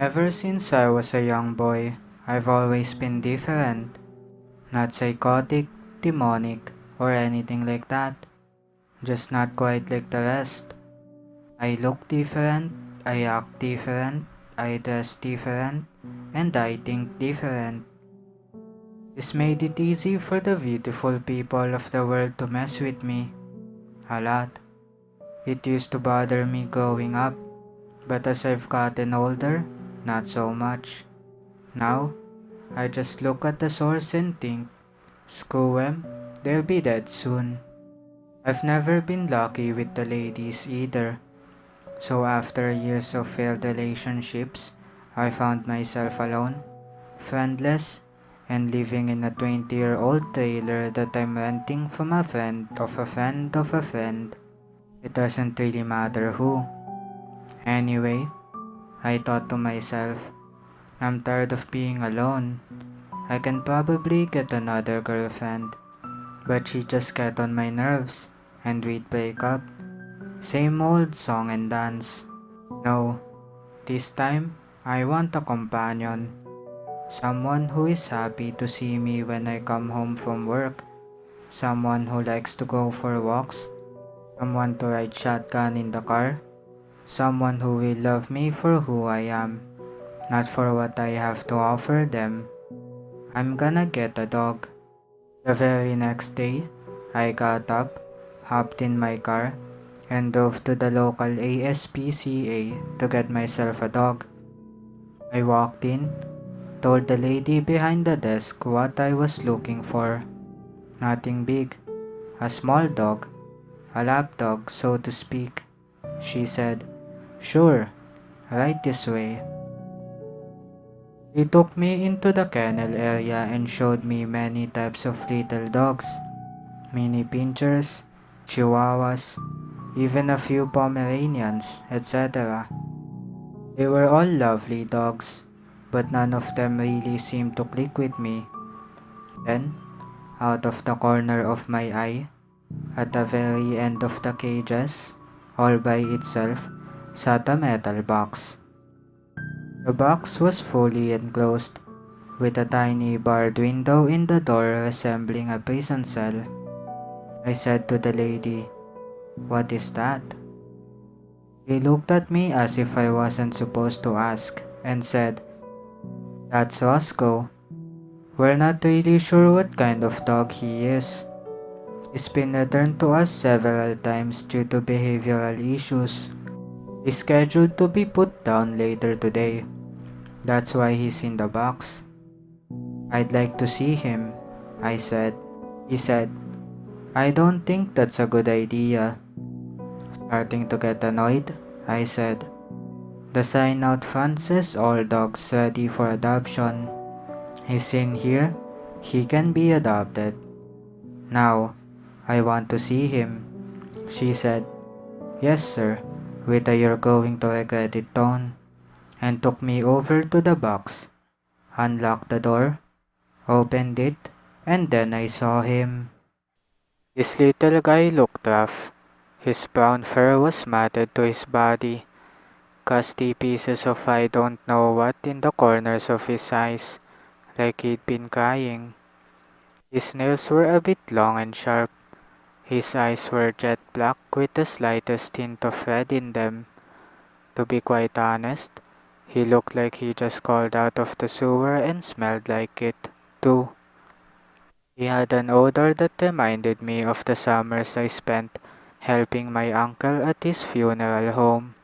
Ever since I was a young boy, I've always been different. Not psychotic, demonic, or anything like that. Just not quite like the rest. I look different, I act different, I dress different, and I think different. This made it easy for the beautiful people of the world to mess with me. A lot. It used to bother me growing up, but as I've gotten older, not so much. Now, I just look at the source and think, screw 'em, they'll be dead soon. I've never been lucky with the ladies either, so after years of failed relationships, I found myself alone, friendless, and living in a 20-year-old trailer that I'm renting from a friend of a friend of a friend. It doesn't really matter who. Anyway, I thought to myself, I'm tired of being alone. I can probably get another girlfriend. But she just got on my nerves, and we'd break up. Same old song and dance. No, this time, I want a companion. Someone who is happy to see me when I come home from work. Someone who likes to go for walks. Someone to ride shotgun in the car. Someone who will love me for who I am, not for what I have to offer them. I'm gonna get a dog. The very next day, I got up, hopped in my car, and drove to the local ASPCA to get myself a dog. I walked in, told the lady behind the desk what I was looking for. Nothing big, a small dog, a lap dog, so to speak. She said, "Sure, right this way." He took me into the kennel area and showed me many types of little dogs. Mini pinchers, chihuahuas, even a few Pomeranians, etc. They were all lovely dogs, but none of them really seemed to click with me. Then, out of the corner of my eye, at the very end of the cages, all by itself, sat a metal box. The box was fully enclosed, with a tiny barred window in the door resembling a prison cell. I said to the lady, "What is that?" He looked at me as if I wasn't supposed to ask and said, "That's Roscoe. We're not really sure what kind of dog he is. He's been returned to us several times due to behavioral issues. He's scheduled to be put down later today. That's why he's in the box." "I'd like to see him," I said. He said, "I don't think that's a good idea." Starting to get annoyed, I said, "The sign out front says all dogs ready for adoption. He's in here, he can be adopted. Now, I want to see him." She said, "Yes sir," with a "you're going to regret it" tone, and took me over to the box, unlocked the door, opened it, and then I saw him. This little guy looked rough. His brown fur was matted to his body, crusty pieces of I don't know what in the corners of his eyes, like he'd been crying. His nails were a bit long and sharp. His eyes were jet black with the slightest hint of red in them. To be quite honest, he looked like he just crawled out of the sewer and smelled like it, too. He had an odor that reminded me of the summers I spent helping my uncle at his funeral home.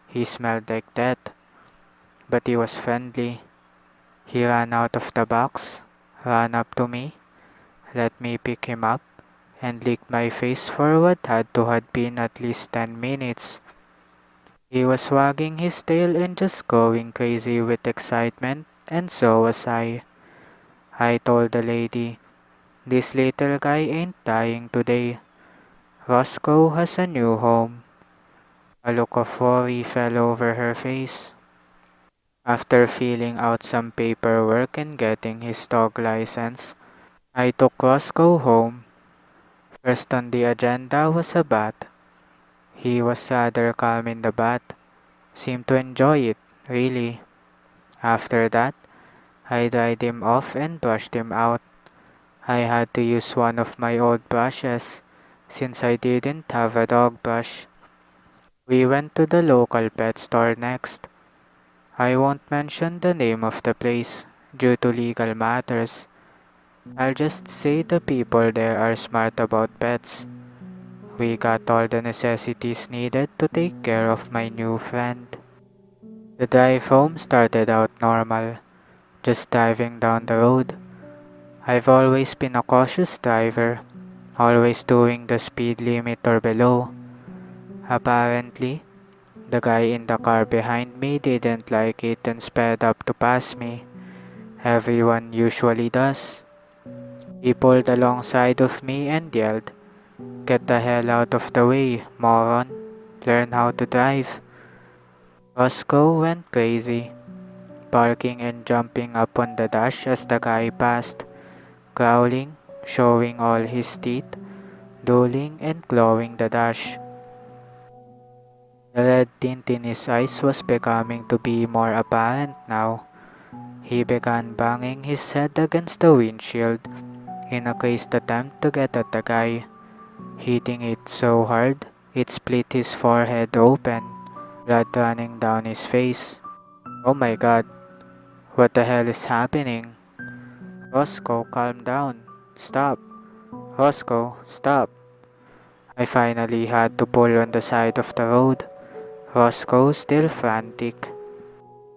He smelled like that, but he was friendly. He ran out of the box, ran up to me, let me pick him up, and licked my face for what had to have been at least 10 minutes. He was wagging his tail and just going crazy with excitement, and so was I. I told the lady, "This little guy ain't dying today. Roscoe has a new home." A look of worry fell over her face. After filling out some paperwork and getting his dog license, I took Roscoe home. First on the agenda was a bath. He was rather calm in the bath, seemed to enjoy it, really. After that, I dried him off and brushed him out. I had to use one of my old brushes since I didn't have a dog brush. We went to the local pet store next. I won't mention the name of the place due to legal matters. I'll just say the people there are smart about pets. We got all the necessities needed to take care of my new friend. The drive home started out normal, just driving down the road. I've always been a cautious driver, always doing the speed limit or below. Apparently, the guy in the car behind me didn't like it and sped up to pass me. Everyone usually does. He pulled alongside of me and yelled, "Get the hell out of the way, moron. Learn how to drive." Roscoe went crazy, barking and jumping up on the dash as the guy passed, growling, showing all his teeth, drooling and clawing the dash. The red tint in his eyes was becoming to be more apparent now. He began banging his head against the windshield in a crazed attempt to get at the guy, hitting it so hard it split his forehead open, blood running down his face. Oh my god, what the hell is happening? Roscoe, calm down. Stop. Roscoe, stop. I finally had to pull on the side of the road. Roscoe still frantic.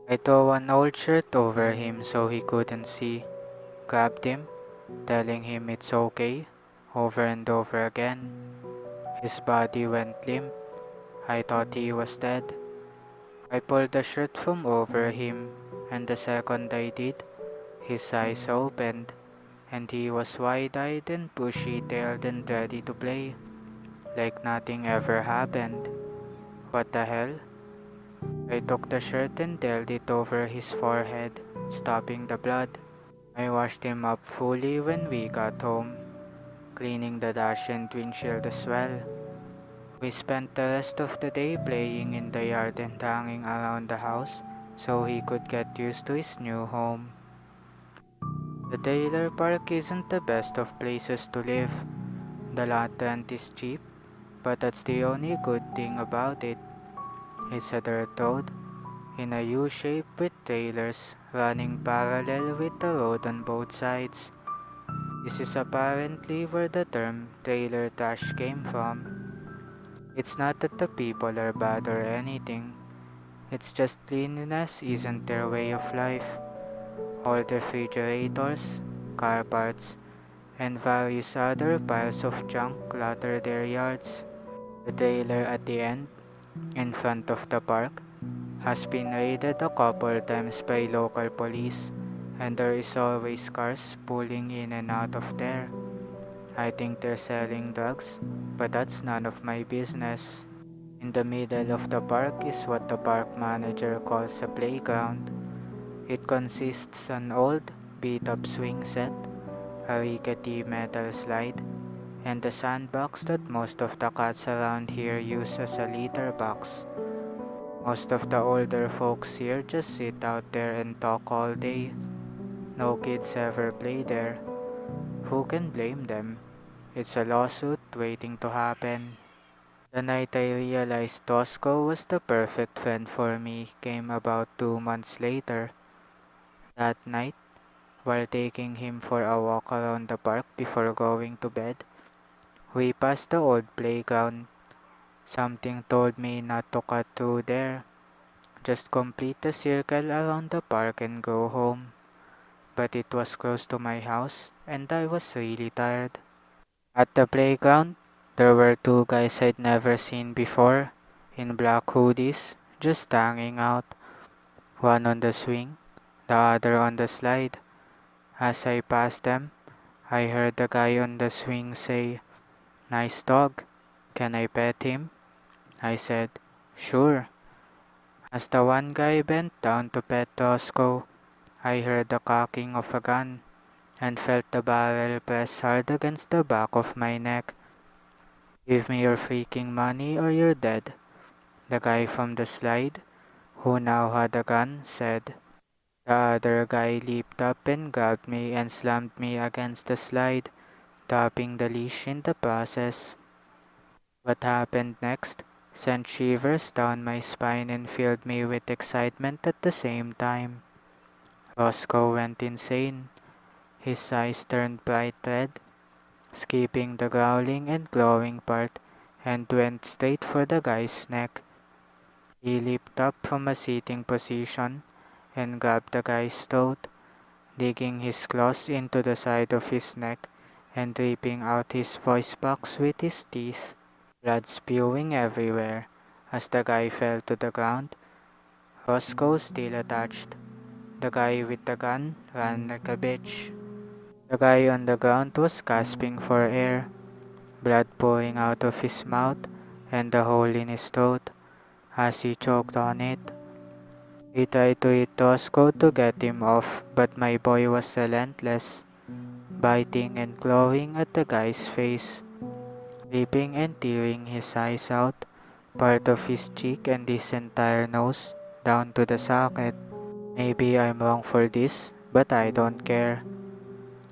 I threw an old shirt over him so he couldn't see, grabbed him, telling him it's okay, over and over again. His body went limp. I thought he was dead. I pulled the shirt from over him, and the second I did, his eyes opened, and he was wide-eyed and bushy-tailed and ready to play, like nothing ever happened. What the hell? I took the shirt and held it over his forehead, stopping the blood. I washed him up fully when we got home, cleaning the dash and windshield as well. We spent the rest of the day playing in the yard and hanging around the house so he could get used to his new home. The trailer park isn't the best of places to live. The lot rent is cheap, but that's the only good thing about it. It's a dirt road in a U shape with trailers running parallel with the road on both sides. This is apparently where the term trailer trash came from. It's not that the people are bad or anything, it's just cleanliness isn't their way of life. Old refrigerators, car parts, and various other piles of junk clutter their yards. The trailer at the end, in front of the park, has been raided a couple times by local police, and there is always cars pulling in and out of there. I think they're selling drugs, but that's none of my business. In the middle of the park is what the park manager calls a playground. It consists an old, beat-up swing set, a rickety metal slide, and a sandbox that most of the cats around here use as a litter box. Most of the older folks here just sit out there and talk all day. No kids ever play there. Who can blame them? It's a lawsuit waiting to happen. The night I realized Tosco was the perfect friend for me came about 2 months later. That night, while taking him for a walk around the park before going to bed, we passed the old playground. Something told me not to cut through there, just complete the circle around the park and go home. But it was close to my house and I was really tired. At the playground, there were two guys I'd never seen before, in black hoodies, just hanging out, one on the swing, the other on the slide. As I passed them, I heard the guy on the swing say, "Nice dog. Can I pet him?" I said, "Sure." As the one guy bent down to pet Roscoe, I heard the cocking of a gun and felt the barrel press hard against the back of my neck. "Give me your freaking money or you're dead," the guy from the slide, who now had a gun, said. The other guy leaped up and grabbed me and slammed me against the slide, dropping the leash in the process. What happened next sent shivers down my spine and filled me with excitement at the same time. Roscoe went insane. His eyes turned bright red, skipping the growling and clawing part, and went straight for the guy's neck. He leaped up from a sitting position and grabbed the guy's throat, digging his claws into the side of his neck and ripping out his voice box with his teeth. Blood spewing everywhere. As the guy fell to the ground, Roscoe still attached. The guy with the gun ran like a bitch. The guy on the ground was gasping for air, blood pouring out of his mouth and a hole in his throat. As he choked on it, he tried to hit Roscoe to get him off, but my boy was relentless, biting and clawing at the guy's face, ripping and tearing his eyes out, part of his cheek and his entire nose, down to the socket. Maybe I'm wrong for this, but I don't care.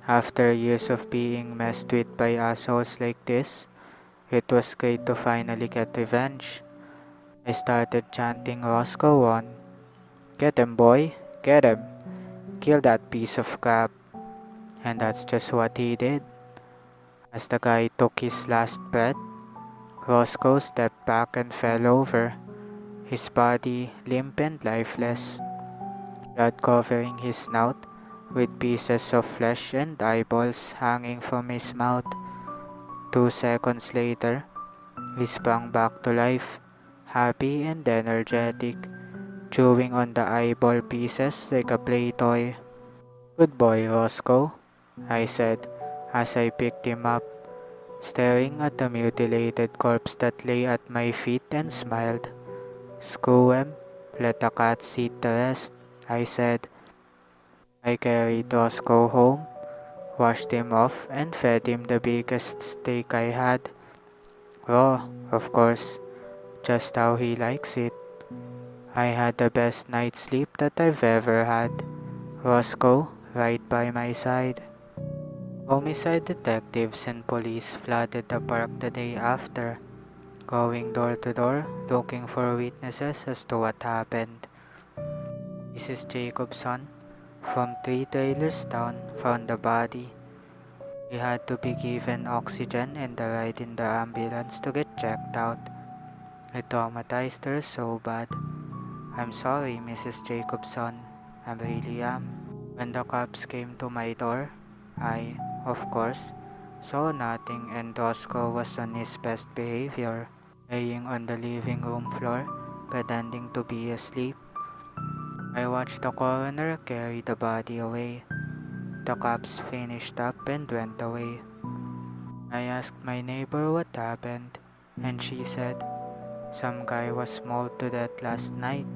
After years of being messed with by assholes like this, it was great to finally get revenge. I started chanting Roscoe on. Get him, boy, get him. Kill that piece of crap. And that's just what he did. As the guy took his last breath, Roscoe stepped back and fell over, his body limp and lifeless, blood covering his snout, with pieces of flesh and eyeballs hanging from his mouth. 2 seconds later, he sprang back to life, happy and energetic, chewing on the eyeball pieces like a play toy. Good boy, Roscoe, I said as I picked him up, staring at the mutilated corpse that lay at my feet and smiled. Screw him, let the cats eat the rest, I said. I carried Roscoe home, washed him off, and fed him the biggest steak I had. Raw, of course, just how he likes it. I had the best night's sleep that I've ever had. Roscoe, right by my side. Homicide detectives and police flooded the park the day after, going door to door looking for witnesses as to what happened. Mrs. Jacobson, from 3 trailers down, found the body. He had to be given oxygen and a ride in the ambulance to get checked out. It traumatized her so bad. I'm sorry, Mrs. Jacobson. I really am. When the cops came to my door, I, of course, saw nothing and Roscoe was on his best behavior, laying on the living room floor, pretending to be asleep. I watched the coroner carry the body away. The cops finished up and went away. I asked my neighbor what happened, and she said, some guy was mauled to death last night.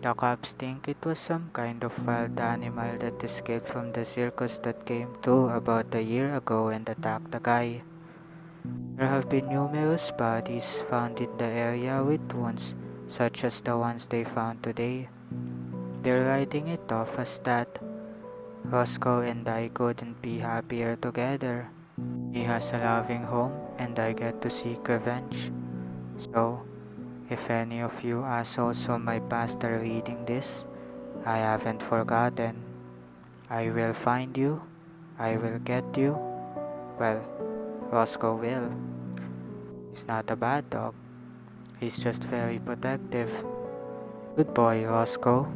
The cops think it was some kind of wild animal that escaped from the circus that came through about a year ago and attacked the guy. There have been numerous bodies found in the area with wounds such as the ones they found today. They're writing it off as that. Roscoe and I couldn't be happier together. He has a loving home and I get to seek revenge. So, if any of you assholes from my past are reading this, I haven't forgotten. I will find you. I will get you. Well, Roscoe will. He's not a bad dog. He's just very protective. Good boy, Roscoe.